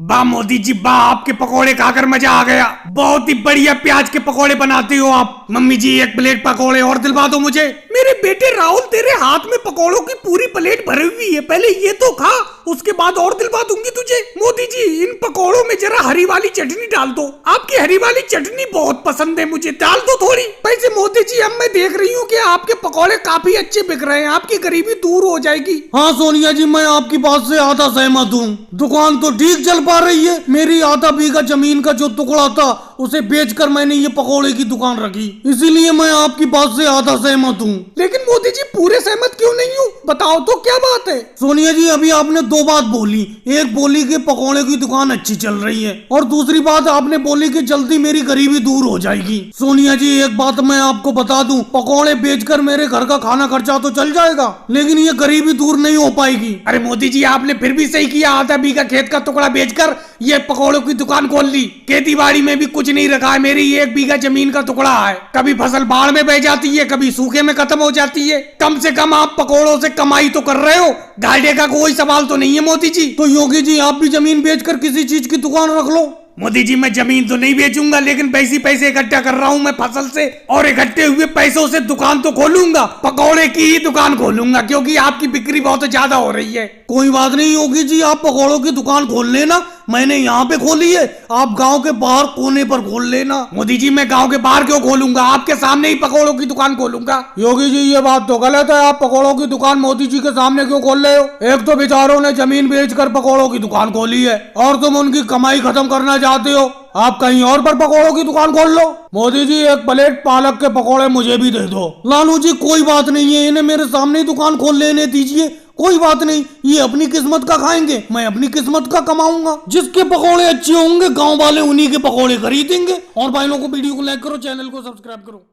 वाह मोदी जी वाह, आपके पकोड़े खाकर मजा आ गया। बहुत ही बढ़िया प्याज के पकोड़े बनाते हो आप। मम्मी जी एक प्लेट पकोड़े और दिलवा दो मुझे। मेरे बेटे राहुल, तेरे हाथ में पकोड़ों की पूरी प्लेट भरी हुई है, पहले ये तो खा, उसके बाद और दिलवा दूंगी तुझे। मोदी जी इन पकोड़ों में जरा हरी वाली चटनी डाल दो, आपकी हरी वाली चटनी बहुत पसंद है मुझे, डाल दो थोड़ी। वैसे मोदी जी अब मैं देख रही हूँ कि आपके पकोड़े काफी अच्छे बिक रहे हैं, आपकी गरीबी दूर हो जाएगी। हाँ सोनिया जी, मैं आपकी बात से आधा सहमत हूँ। दुकान तो ठीक चल पा रही है। मेरी आधा बीघा जमीन का जो टुकड़ा था उसे बेचकर मैंने ये पकोड़े की दुकान रखी, इसीलिए मैं आपकी बात से आधा सहमत हूँ। लेकिन मोदी जी पूरे सहमत क्यों नहीं हूँ, बताओ तो क्या बात है। सोनिया जी अभी आपने दो बात बोली, एक बोली कि पकोड़े की दुकान अच्छी चल रही है और दूसरी बात आपने बोली कि जल्दी मेरी गरीबी दूर हो जाएगी। सोनिया जी एक बात मैं आपको बता दूं, पकोड़े बेचकर मेरे घर का खाना खर्चा तो चल जाएगा, लेकिन ये गरीबी दूर नहीं हो पाएगी। अरे मोदी जी आपने फिर भी सही किया, आधा बीघा खेत का टुकड़ा बेचकर ये पकोड़ों की दुकान खोल ली। खेती बाड़ी में भी कुछ नहीं रखा है, मेरी 1 बीघा जमीन का टुकड़ा है, कभी फसल बाढ़ में बह जाती है, कभी सूखे में खत्म हो जाती है। कम से कम आप पकोड़ों से कमाई तो कर रहे हो, घाटे का कोई सवाल तो नहीं है मोदी जी। तो योगी जी आप भी जमीन बेचकर किसी चीज की दुकान रख लो। मोदी जी मैं जमीन तो नहीं बेचूंगा, लेकिन पैसे इकट्ठा कर रहा हूँ मैं फसल से, और इकट्ठे हुए पैसों से दुकान तो खोलूंगा, पकौड़े की ही दुकान खोलूंगा, क्योंकि आपकी बिक्री बहुत ज्यादा हो रही है। कोई बात नहीं योगी जी, आप पकौड़ों की दुकान खोल लेना, मैंने यहाँ पे खोली है, आप गांव के बाहर कोने पर खोल लेना। मोदी जी मैं गांव के बाहर क्यों खोलूंगा, आपके सामने ही पकौड़ों की दुकान खोलूंगा। योगी जी ये बात तो गलत है, आप पकौड़ों की दुकान मोदी जी के सामने क्यों खोल रहे हो? एक तो बेचारों ने जमीन बेचकर पकौड़ों की दुकान खोली है और तुम उनकी कमाई खत्म करना चाहते हो। आप कहीं और पर पकौड़ों की दुकान खोल लो। मोदी जी एक प्लेट पालक के पकौड़े मुझे भी दे दो। लालू जी कोई बात नहीं है, इन्हें मेरे सामने ही दुकान खोल लेने दीजिए, कोई बात नहीं, ये अपनी किस्मत का खाएंगे, मैं अपनी किस्मत का कमाऊंगा। जिसके पकौड़े अच्छे होंगे गांव वाले उन्हीं के पकौड़े खरीदेंगे। और भाई लोगों को वीडियो को लाइक करो, चैनल को सब्सक्राइब करो।